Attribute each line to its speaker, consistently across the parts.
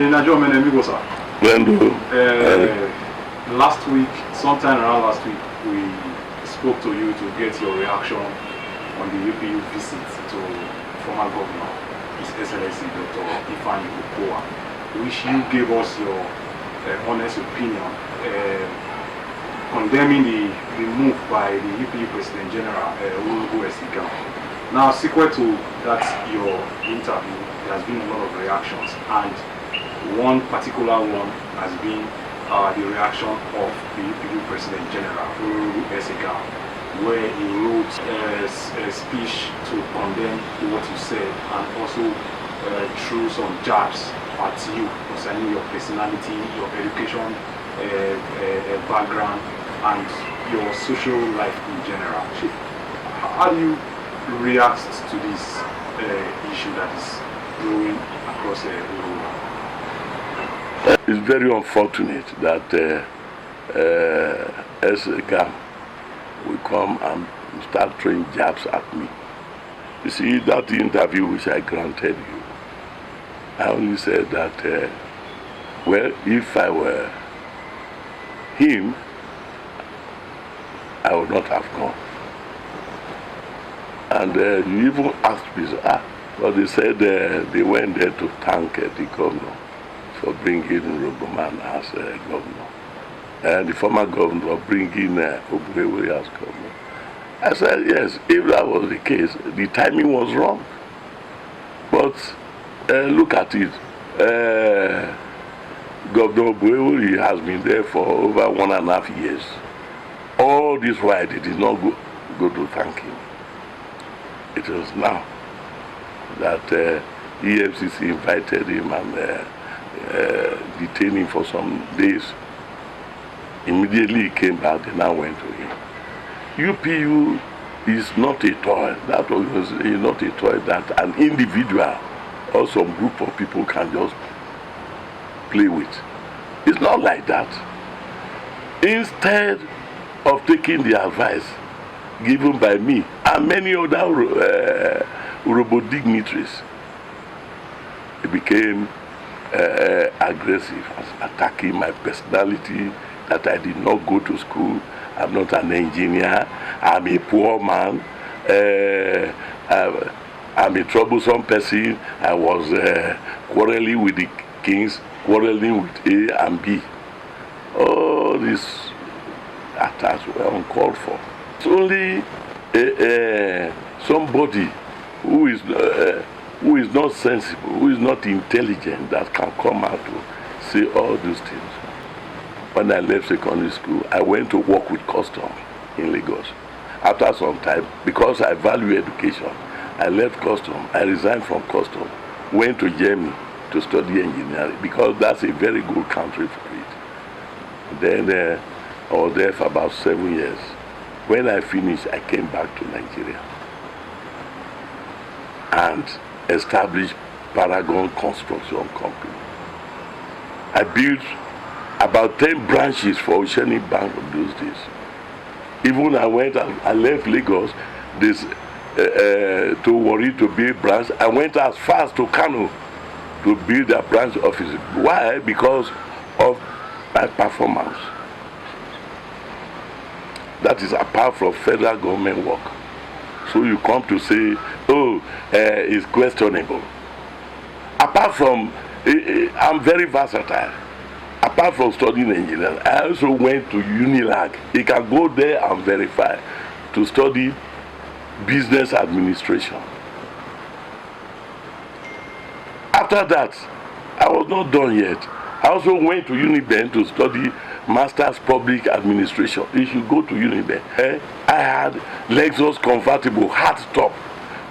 Speaker 1: Omene, last week, sometime around last week, we spoke to you to get your reaction on the UPU visit to former governor, His Excellency Dr. Ifeanyi Okowa, which you gave us your honest opinion, condemning the move by the UPU President General, Olorogun Ese Gam. Now, sequel to that, your interview, there has been a lot of reactions, and one particular one has been the reaction of the UPU President General, Olorogun Ese Gam, where he wrote a speech to condemn what you said and also threw some jabs at you concerning your personality, your education background, and your social life in general. How do you react to this issue that is growing across the world?
Speaker 2: It's very unfortunate that Ese Gam will come and start throwing jabs at me. You see, that interview which I granted you, I only said that, well, if I were him, I would not have come. And you even asked me, but they said they went there to thank the governor for bringing Roboman as governor, and the former governor bringing Obuewe as governor. I said, yes, if that was the case, the timing was wrong. But look at it. Governor Obuewe has been there for over 1.5 years. All this while, they did not go to thank him. It was now that EFCC invited him and detained him for some days. Immediately he came back, they now went to him. UPU is not a toy. That is not a toy that an individual or some group of people can just play with. It's not like that. Instead of taking the advice given by me and many other Urobo dignitaries, he became aggressive, attacking my personality, that I did not go to school, I'm not an engineer, I'm a poor man, I'm a troublesome person, I was quarreling with the kings, quarreling with A and B. All these attacks were uncalled for. It's only somebody who is not sensible, who is not intelligent, that can come out to say all those things. When I left secondary school, I went to work with custom in Lagos. After some time, because I value education, I left custom. I resigned from custom, went to Germany to study engineering, because that's a very good country for it. Then I was there for about 7 years. When I finished, I came back to Nigeria and established Paragon Construction Company. I built about 10 branches for Oceanic Bank of those days. Even I left Lagos to worry to build branch. I went as far as to Kano to build a branch office. Why? Because of my performance. That is apart from federal government work. So you come to say, oh, it's questionable. Apart from, I'm very versatile. Apart from studying engineering, I also went to Unilag. You can go there and verify to study business administration. After that, I was not done yet. I also went to Uniben to study Master's Public Administration. You should go to Uniben. I had Lexus convertible hardtop.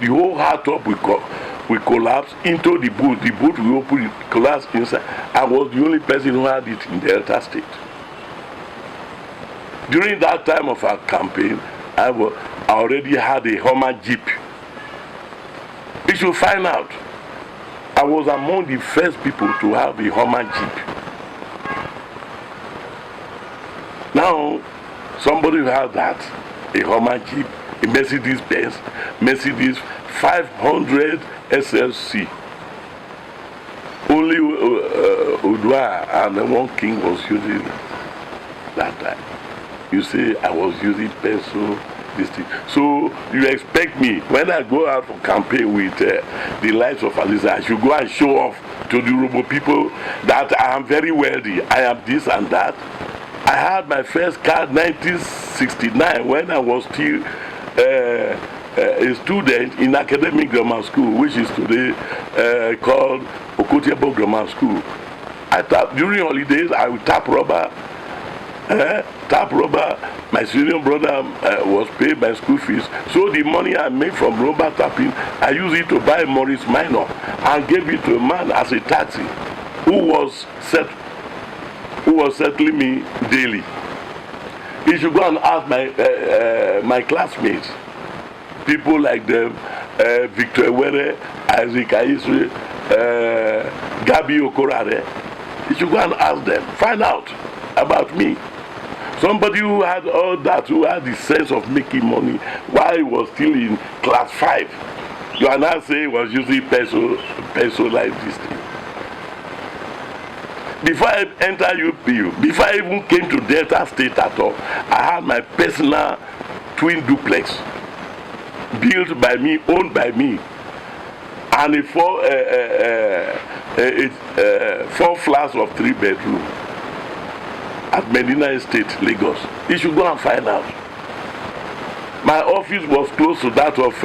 Speaker 2: The whole hardtop we collapsed into the boot. The boot we opened, it collapsed inside. I was the only person who had it in Delta State. During that time of our campaign, I already had a Hummer Jeep. You should find out. I was among the first people to have a Hummer Jeep. Now, somebody who has that, a Hummer Jeep, a Mercedes-Benz, Mercedes 500 SLC, only boudoir, and the one king was using that time. You say I was using pencil, this thing. So you expect me, when I go out for campaign with the likes of Aliza, I should go and show off to the Robo people that I am very wealthy, I am this and that. I had my first car in 1969 when I was still a student in academic grammar school, which is today called Okotiebo Grammar School. During holidays, I would tap rubber. My senior brother was paid my school fees, so the money I made from rubber tapping, I used it to buy Morris Minor and gave it to a man as a taxi who was settling me daily. You should go and ask my classmates, people like them, Victor Were, Isaac Aiswe, Gabi Okorare. You should go and ask them, find out about me. Somebody who had all that, who had the sense of making money while he was still in class 5. You are now saying he was using peso like this thing. Before I entered UPU, before I even came to Delta State at all, I had my personal twin duplex built by me, owned by me, and a 4 flats of 3 bedroom at Medina Estate, Lagos. You should go and find out. My office was close to that of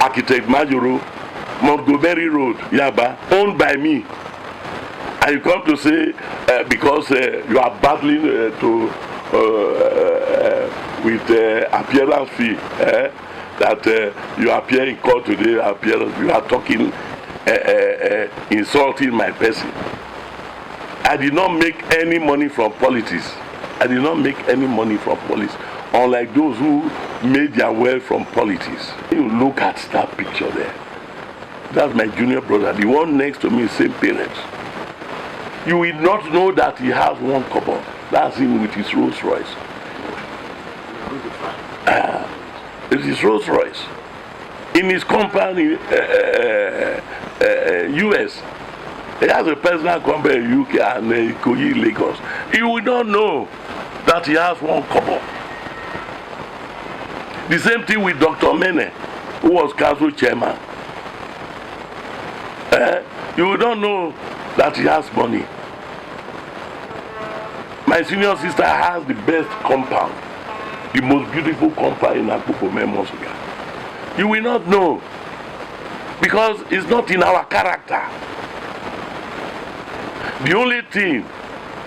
Speaker 2: Architect Majoro, Montgomery Road, Yaba, owned by me. And you come to say because you are battling with appearance fee, that you appear in court today, you are talking, insulting my person. I did not make any money from politics. Unlike those who made their wealth from politics. You look at that picture there. That's my junior brother, the one next to me, same parents. You will not know that he has 1 kobo. That's him with his Rolls Royce. It's his Rolls Royce. In his company, US, he has a personal company in UK and Ikoyi, Lagos. You will not know that he has 1 kobo. The same thing with Dr. Omene, who was council chairman. You will not know that he has money. My senior sister has the best compound, the most beautiful compound in Akpokome Mosuga. You will not know because it's not in our character. The only thing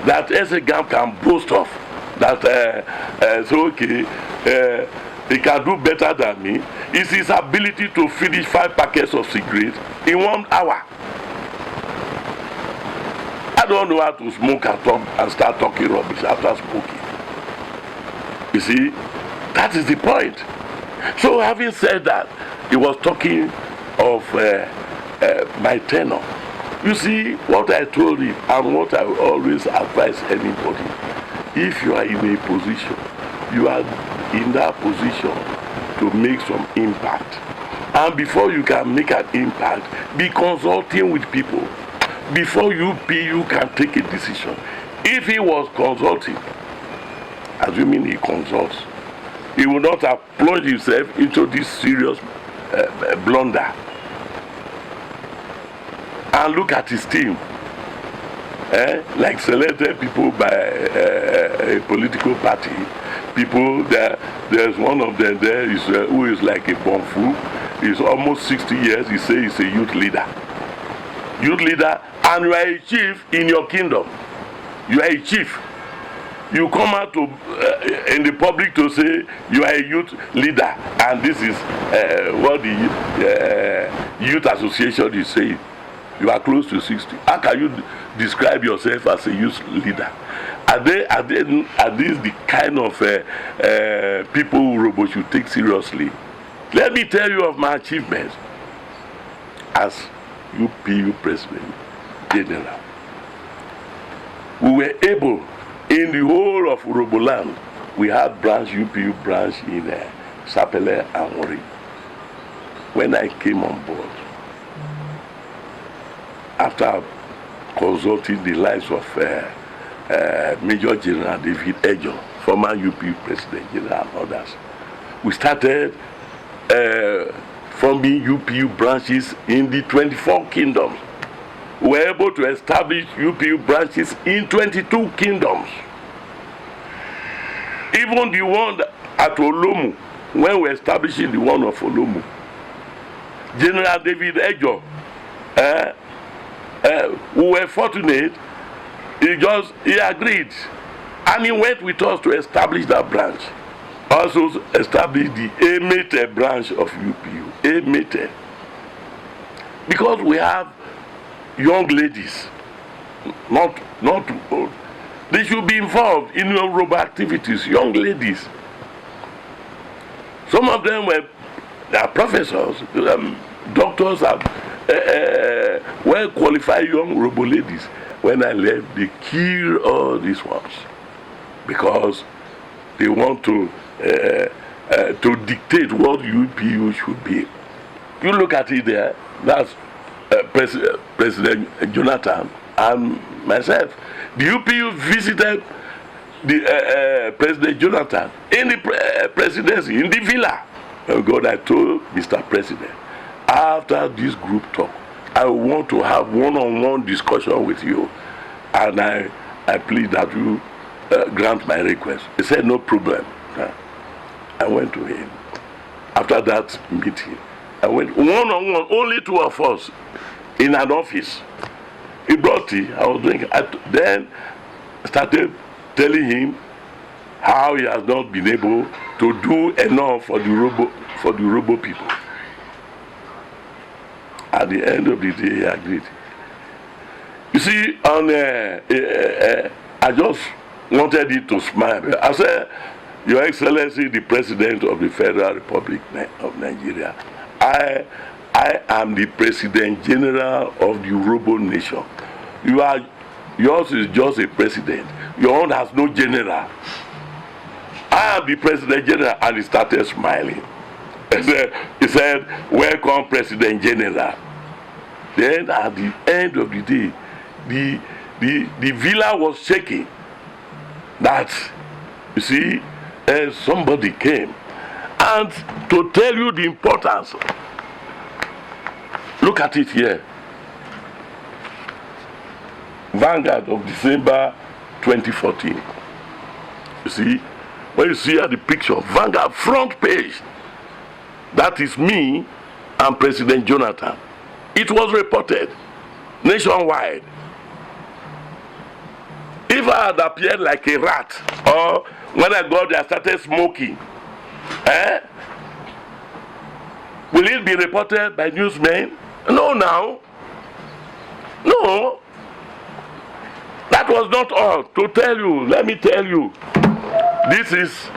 Speaker 2: that Ese Gam can boast of, that he can do better than me, is his ability to finish 5 packets of cigarettes in 1 hour. I don't know how to smoke and start talking rubbish after smoking. You see, that is the point. So having said that, he was talking of my tenor. You see, what I told him and what I always advise anybody, if you are in a position, you are in that position to make some impact. And before you can make an impact, be consulting with people. Before you can take a decision. If he was consulting, assuming he consults, he would not have plunged himself into this serious blunder. And look at his team, like selected people by a political party. People there's one of them there who is like a bonfu. He's almost 60 years. He says he's a youth leader, and you are a chief in your kingdom. You are a chief. You come out to in the public to say you are a youth leader, and this is what the youth association is saying. You are close to 60. How can you describe yourself as a youth leader? Are these the kind of people who Robo should take seriously? Let me tell you of my achievements as UPU President General. We were able, in the whole of Uroboland, we had UPU branch in Sapele and Wari. When I came on board, after consulting the lives of Major General David Ejo, former UPU President General, and others. We started forming UPU branches in the 24 kingdoms. We were able to establish UPU branches in 22 kingdoms. Even the one at Olomu, when we were establishing the one of Olomu, General David Ejo, we were fortunate, he agreed, and he went with us to establish that branch. Also established the Omene branch of UPU, Omene. Because we have young ladies, not too old. They should be involved in Yoruba activities, young ladies. Some of them were professors, doctors, and well-qualified young Yoruba ladies. When I left, they killed all these ones because they want to dictate what UPU should be. You look at it there, that's President Jonathan and myself. The UPU visited the President Jonathan in the presidency, in the villa. Oh God, I told Mr. President, after this group talk, I want to have one-on-one discussion with you, and I plead that you grant my request. He said, no problem. I went to him. After that meeting, I went one-on-one, only two of us, in an office. He brought tea, I was drinking. Then started telling him how he has not been able to do enough for the Robo people. At the end of the day, he agreed. You see, I just wanted it to smile. I said, Your Excellency, the President of the Federal Republic of Nigeria, I am the President General of the Robo Nation. Yours is just a president. Your own has no general. I am the President General, and he started smiling. He said, welcome, President General. Then at the end of the day, the villa was shaking. That, you see, somebody came. And to tell you the importance, look at it here. Vanguard of December 2014. You see, when you see the picture, Vanguard front page, that is me and President Jonathan. It was reported nationwide. If I had appeared like a rat, or when I got there I started smoking, will it be reported by newsmen? No, now. No. That was not all. To tell you, let me tell you, this is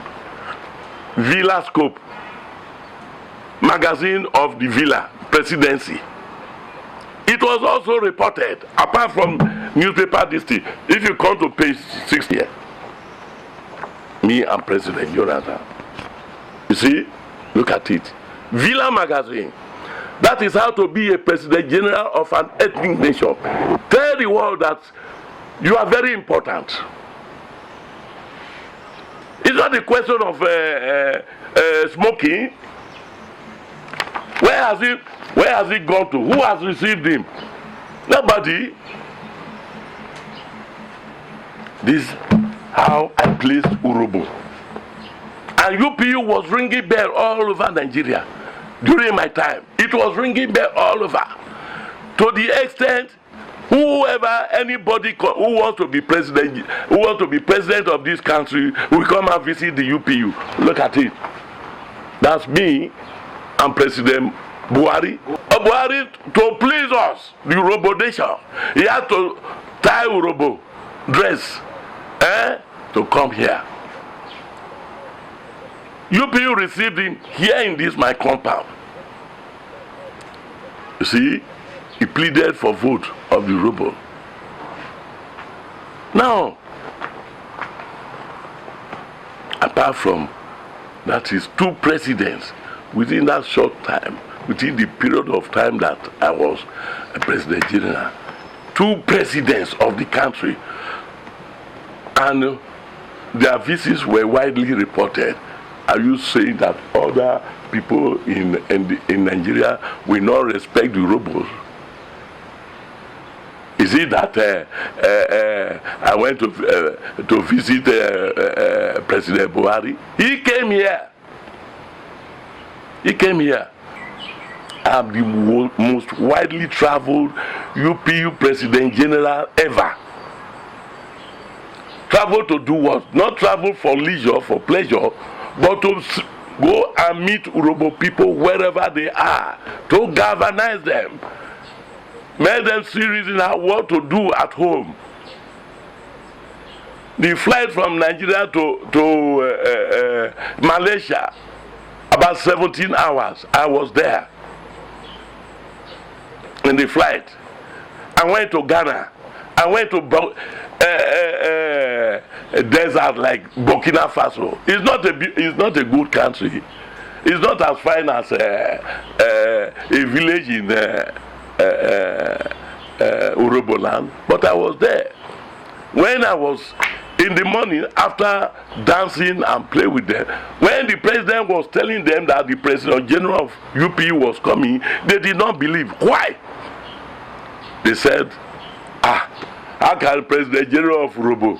Speaker 2: Villa Scope, magazine of the Villa Presidency. It was also reported, apart from newspaper district. If you come to page 6 here, me and President Jonathan. You see, look at it. Villa magazine. That is how to be a President General of an ethnic nation. Tell the world that you are very important. It's not a question of smoking. Where has he gone to? Who has received him? Nobody. This is how I placed Urobo. And UPU was ringing bell all over Nigeria during my time. It was ringing bell all over. To the extent, anybody who wants to be president of this country will come and visit the UPU. Look at it. That's me and President Buhari. Buhari, to please us, the Urobo nation, he had to tie Urobo dress to come here. UPU received him here in this my compound. You see, he pleaded for vote of the Urobo. Now, apart from that, is two presidents within that short time, within the period of time that I was a President General, two presidents of the country, and their visits were widely reported. Are you saying that other people in Nigeria will not respect the Urhobos? Is it that I went to visit President Buhari? He came here. He came here. I'm the most widely traveled UPU President General ever. Travel to do what? Not travel for leisure, for pleasure, but to go and meet Urhobo people wherever they are, to galvanize them, make them see reason what to do at home. The flight from Nigeria to Malaysia, about 17 hours, I was there in the flight. I went to Ghana. I went to a desert like Burkina Faso. It's not a good country. It's not as fine as a village in Urhobo land, but I was there. When I was in the morning, after dancing and playing with them, when the president was telling them that the President General of UPU was coming, they did not believe. Why? They said, how can President General of Urhobo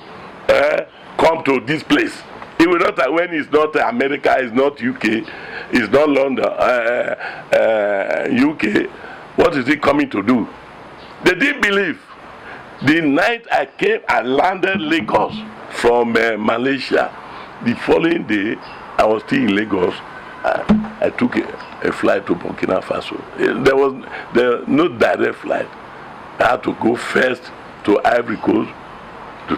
Speaker 2: come to this place? He will not, when it's not America, it's not UK, it's not London, UK. What is he coming to do? They didn't believe. The night I came, I landed Lagos from Malaysia. The following day, I was still in Lagos. I took a flight to Burkina Faso. There was no direct flight. I had to go first to Ivory Coast to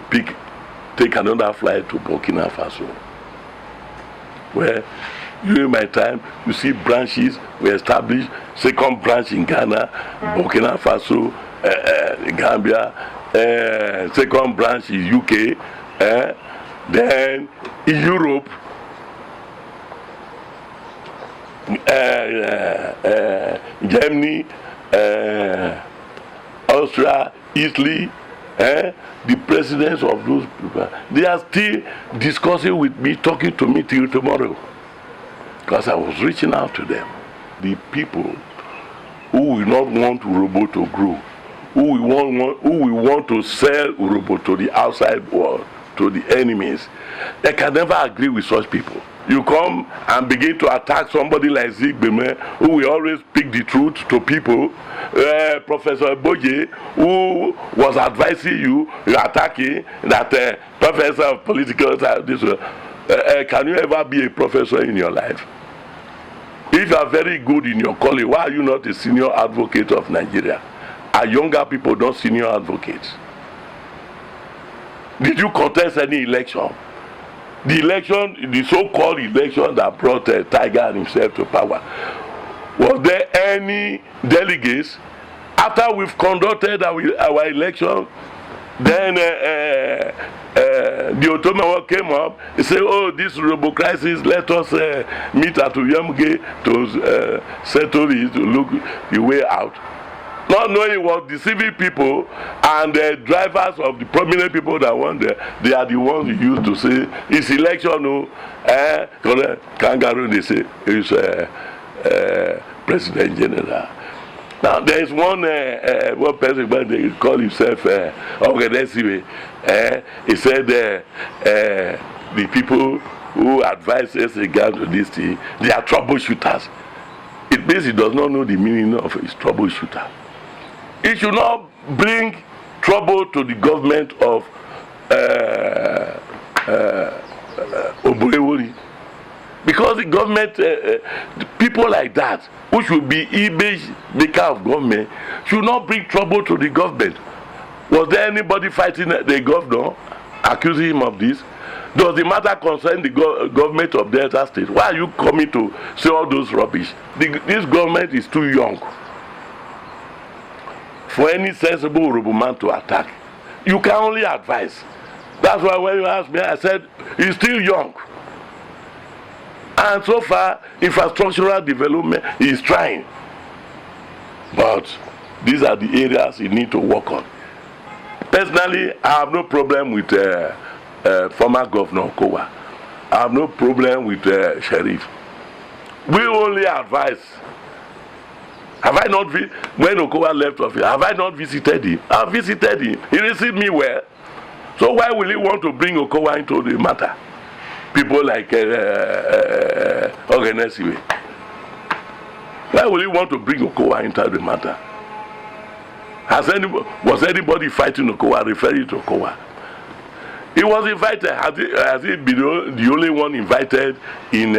Speaker 2: take another flight to Burkina Faso. Where during my time, you see branches were established. Second branch in Ghana, Burkina Faso, Gambia, second branch in UK, then in Europe, Germany, Austria, Italy, the presidents of those people, they are still discussing with me, talking to me till tomorrow, because I was reaching out to them. The people who will not want Urhobo to grow, who will want to sell Urhobo to the outside world, to the enemies, they can never agree with such people. You come and begin to attack somebody like Ese Gam, who will always speak the truth to people. Professor Boje, who was advising you, you're attacking that professor of political science. Can you ever be a professor in your life? If you are very good in your calling, why are you not a senior advocate of Nigeria? Our younger people don't senior advocates. Did you contest any election? The election, the so-called election that brought Tiger himself to power, was there any delegates? After we've conducted our election, then the Ottoman came up and said, oh, this Urhobo crisis, let us meet at Uyemge to settle it, to look the way out. Not knowing what deceiving people and the drivers of the prominent people that won there, they are the ones who used to say, it's election, no, kangaroo, they say, it's President General. Now, there is one person, but they call himself, he said the people who advise Ese Gam to this thing, they are troubleshooters. It means he does not know the meaning of his troubleshooter. It should not bring trouble to the government of Oborewori. Because the government, people like that, who should be image maker of government, should not bring trouble to the government. Was there anybody fighting the governor, accusing him of this? Does the matter concern the government of Delta State? Why are you coming to say all those rubbish? This government is too young for any sensible Urhobo man to attack. You can only advise. That's why when you asked me, I said, he's still young. And so far, infrastructural development is trying. But these are the areas you need to work on. Personally, I have no problem with former Governor Okowa. I have no problem with Sheriff. We only advise. Have I not when Okowa left office, have I not visited him? I have visited him. He received me well. So why will he want to bring Okowa into the matter? People like Olorogun Ese Gam. Why will he want to bring Okowa into the matter? Was anybody fighting Okowa, referring to Okowa? He was invited. Has he been the only one invited in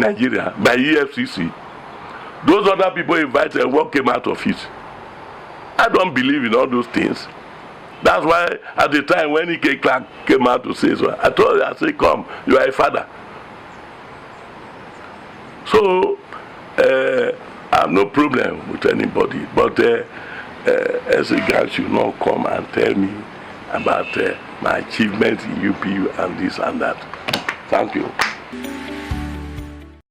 Speaker 2: Nigeria by EFCC? Those other people invited, what came out of it? I don't believe in all those things. That's why at the time when Ike Clark came out to say so, I told him, I said, come, you are a father. So, I have no problem with anybody. But Ese Gam should not come and tell me about my achievements in UPU and this and that. Thank you.